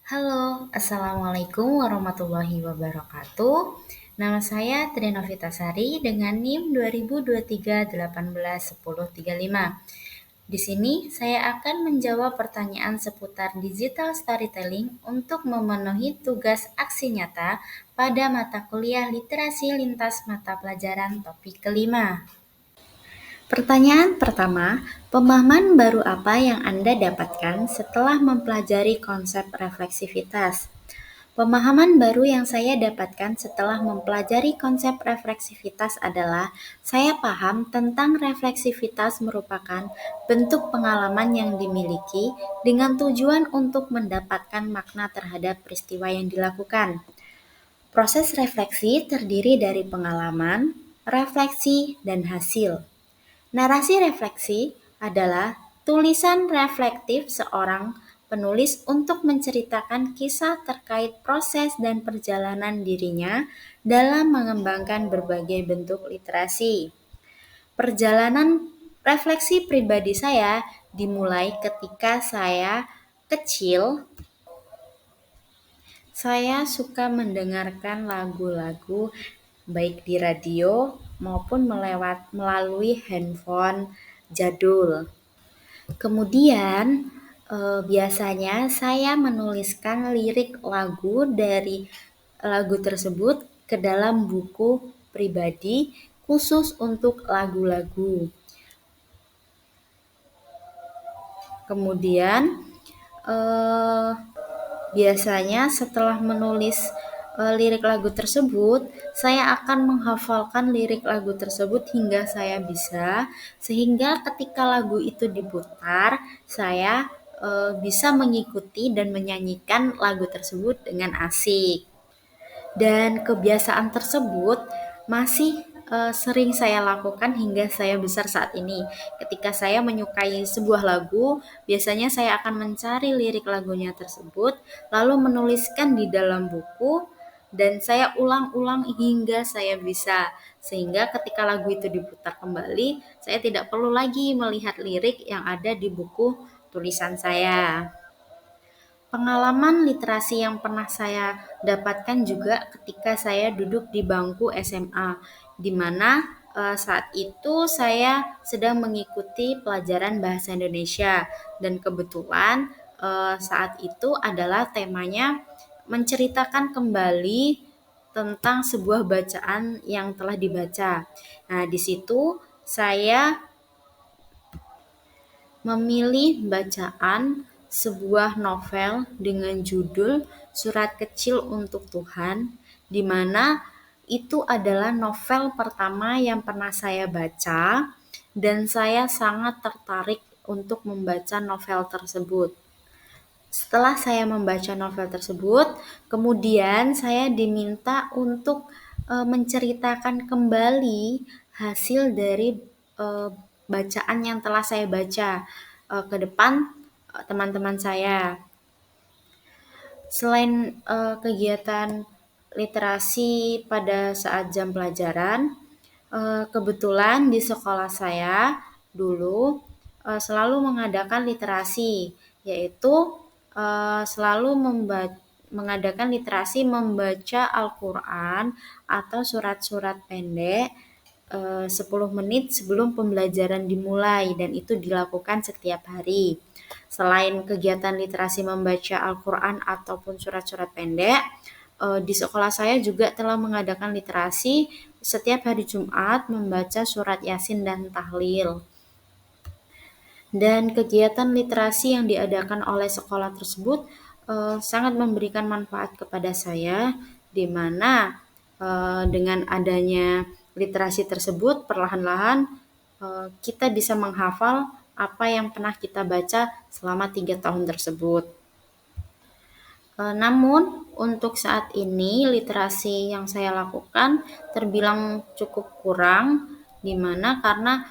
Halo, Assalamualaikum warahmatullahi wabarakatuh. Nama saya Trinovita Sari dengan NIM 2023 18 10 35. Di sini saya akan menjawab pertanyaan seputar digital storytelling untuk memenuhi tugas aksi nyata pada mata kuliah literasi lintas mata pelajaran topik kelima. Pertanyaan pertama, pemahaman baru apa yang Anda dapatkan setelah mempelajari konsep refleksivitas? Pemahaman baru yang saya dapatkan setelah mempelajari konsep refleksivitas adalah saya paham tentang refleksivitas merupakan bentuk pengalaman yang dimiliki dengan tujuan untuk mendapatkan makna terhadap peristiwa yang dilakukan. Proses refleksi terdiri dari pengalaman, refleksi, dan hasil. Narasi refleksi adalah tulisan reflektif seorang penulis untuk menceritakan kisah terkait proses dan perjalanan dirinya dalam mengembangkan berbagai bentuk literasi. Perjalanan refleksi pribadi saya dimulai ketika saya kecil. Saya suka mendengarkan lagu-lagu baik di radio maupun melalui handphone jadul. Kemudian biasanya saya menuliskan lirik lagu dari lagu tersebut ke dalam buku pribadi khusus untuk lagu-lagu. Kemudian eh, biasanya setelah menulis lirik lagu tersebut, saya akan menghafalkan lirik lagu tersebut hingga saya bisa, sehingga ketika lagu itu diputar, saya bisa mengikuti dan menyanyikan lagu tersebut dengan asik. Dan kebiasaan tersebut masih sering saya lakukan hingga saya besar saat ini. Ketika saya menyukai sebuah lagu, biasanya saya akan mencari lirik lagunya tersebut, lalu menuliskan di dalam buku, dan saya ulang-ulang hingga saya bisa. Sehingga ketika lagu itu diputar kembali, saya tidak perlu lagi melihat lirik yang ada di buku tulisan saya. Pengalaman literasi yang pernah saya dapatkan juga ketika saya duduk di bangku SMA, di mana saat itu saya sedang mengikuti pelajaran bahasa Indonesia dan kebetulan saat itu adalah temanya menceritakan kembali tentang sebuah bacaan yang telah dibaca. Nah, di situ saya memilih bacaan sebuah novel dengan judul Surat Kecil untuk Tuhan, di mana itu adalah novel pertama yang pernah saya baca dan saya sangat tertarik untuk membaca novel tersebut. Setelah saya membaca novel tersebut, kemudian saya diminta untuk menceritakan kembali hasil dari bacaan yang telah saya baca ke depan teman-teman saya. Selain kegiatan literasi pada saat jam pelajaran, kebetulan di sekolah saya dulu selalu mengadakan literasi, yaitu selalu mengadakan literasi membaca Al-Quran atau surat-surat pendek 10 menit sebelum pembelajaran dimulai dan itu dilakukan setiap hari. Selain kegiatan literasi membaca Al-Quran ataupun surat-surat pendek, di sekolah saya juga telah mengadakan literasi setiap hari Jumat membaca surat Yasin dan tahlil. Dan kegiatan literasi yang diadakan oleh sekolah tersebut sangat memberikan manfaat kepada saya, di mana dengan adanya literasi tersebut perlahan-lahan kita bisa menghafal apa yang pernah kita baca selama 3 tahun tersebut. Namun untuk saat ini literasi yang saya lakukan terbilang cukup kurang, di mana karena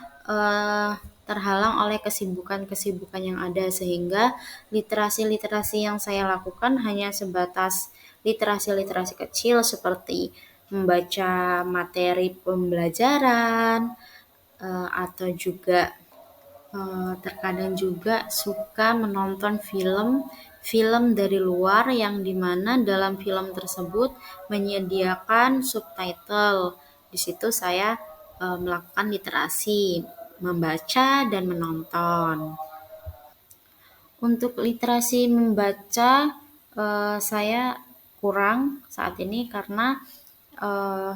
terhalang oleh kesibukan-kesibukan yang ada sehingga literasi-literasi yang saya lakukan hanya sebatas literasi-literasi kecil seperti membaca materi pembelajaran atau juga terkadang juga suka menonton film dari luar yang dimana dalam film tersebut menyediakan subtitle. Di situ saya melakukan literasi, membaca dan menonton. Untuk literasi membaca, saya kurang saat ini karena eh,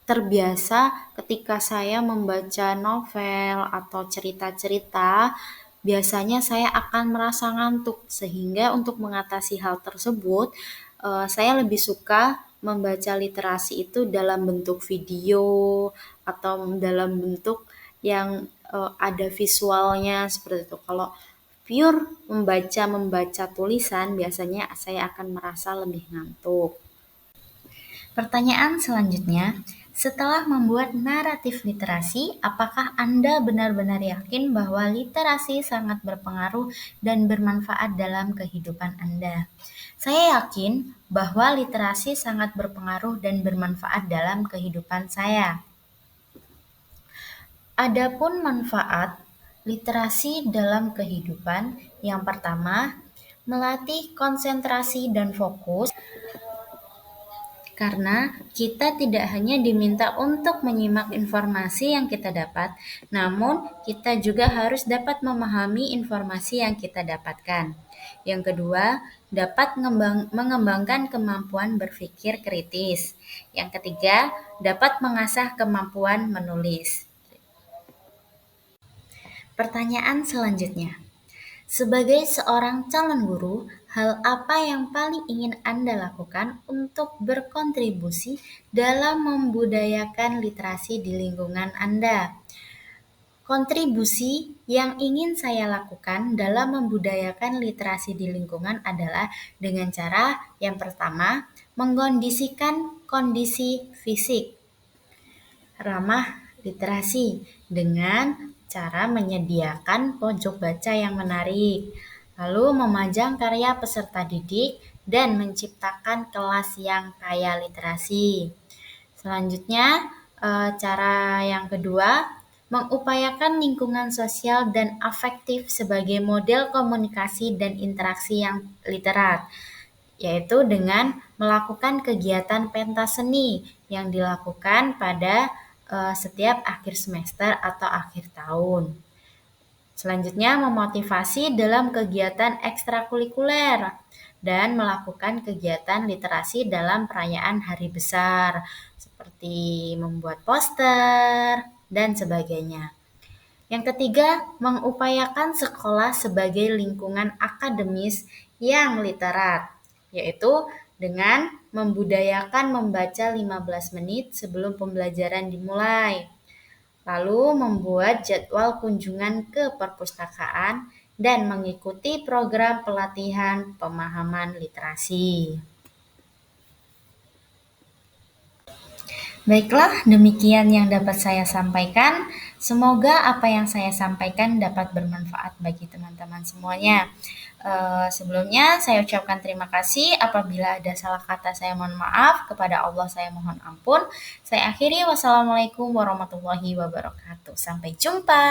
terbiasa ketika saya membaca novel atau cerita-cerita, biasanya saya akan merasa ngantuk, sehingga untuk mengatasi hal tersebut, saya lebih suka membaca literasi itu dalam bentuk video atau dalam bentuk yang ada visualnya seperti itu. Kalau pure membaca tulisan, biasanya saya akan merasa lebih ngantuk. Pertanyaan selanjutnya, setelah membuat naratif literasi, apakah Anda benar-benar yakin bahwa literasi sangat berpengaruh dan bermanfaat dalam kehidupan Anda? Saya yakin bahwa literasi sangat berpengaruh dan bermanfaat dalam kehidupan saya. Adapun manfaat literasi dalam kehidupan, yang pertama, melatih konsentrasi dan fokus. Karena kita tidak hanya diminta untuk menyimak informasi yang kita dapat, namun kita juga harus dapat memahami informasi yang kita dapatkan. Yang kedua, dapat mengembangkan kemampuan berpikir kritis. Yang ketiga, dapat mengasah kemampuan menulis. Pertanyaan selanjutnya. Sebagai seorang calon guru, hal apa yang paling ingin Anda lakukan untuk berkontribusi dalam membudayakan literasi di lingkungan Anda? Kontribusi yang ingin saya lakukan dalam membudayakan literasi di lingkungan adalah dengan cara yang pertama, mengkondisikan kondisi fisik ramah literasi dengan cara menyediakan pojok baca yang menarik, lalu memajang karya peserta didik, dan menciptakan kelas yang kaya literasi. Selanjutnya, cara yang kedua, mengupayakan lingkungan sosial dan afektif sebagai model komunikasi dan interaksi yang literat, yaitu dengan melakukan kegiatan pentas seni yang dilakukan pada setiap akhir semester atau akhir tahun. Selanjutnya, memotivasi dalam kegiatan ekstrakurikuler dan melakukan kegiatan literasi dalam perayaan hari besar, seperti membuat poster dan sebagainya. Yang ketiga, mengupayakan sekolah sebagai lingkungan akademis yang literat, yaitu dengan membudayakan membaca 15 menit sebelum pembelajaran dimulai, lalu membuat jadwal kunjungan ke perpustakaan dan mengikuti program pelatihan pemahaman literasi. Baiklah, demikian yang dapat saya sampaikan. Semoga apa yang saya sampaikan dapat bermanfaat bagi teman-teman semuanya. Sebelumnya saya ucapkan terima kasih. Apabila ada salah kata saya mohon maaf. Kepada Allah saya mohon ampun. Saya akhiri, wassalamualaikum warahmatullahi wabarakatuh. Sampai jumpa.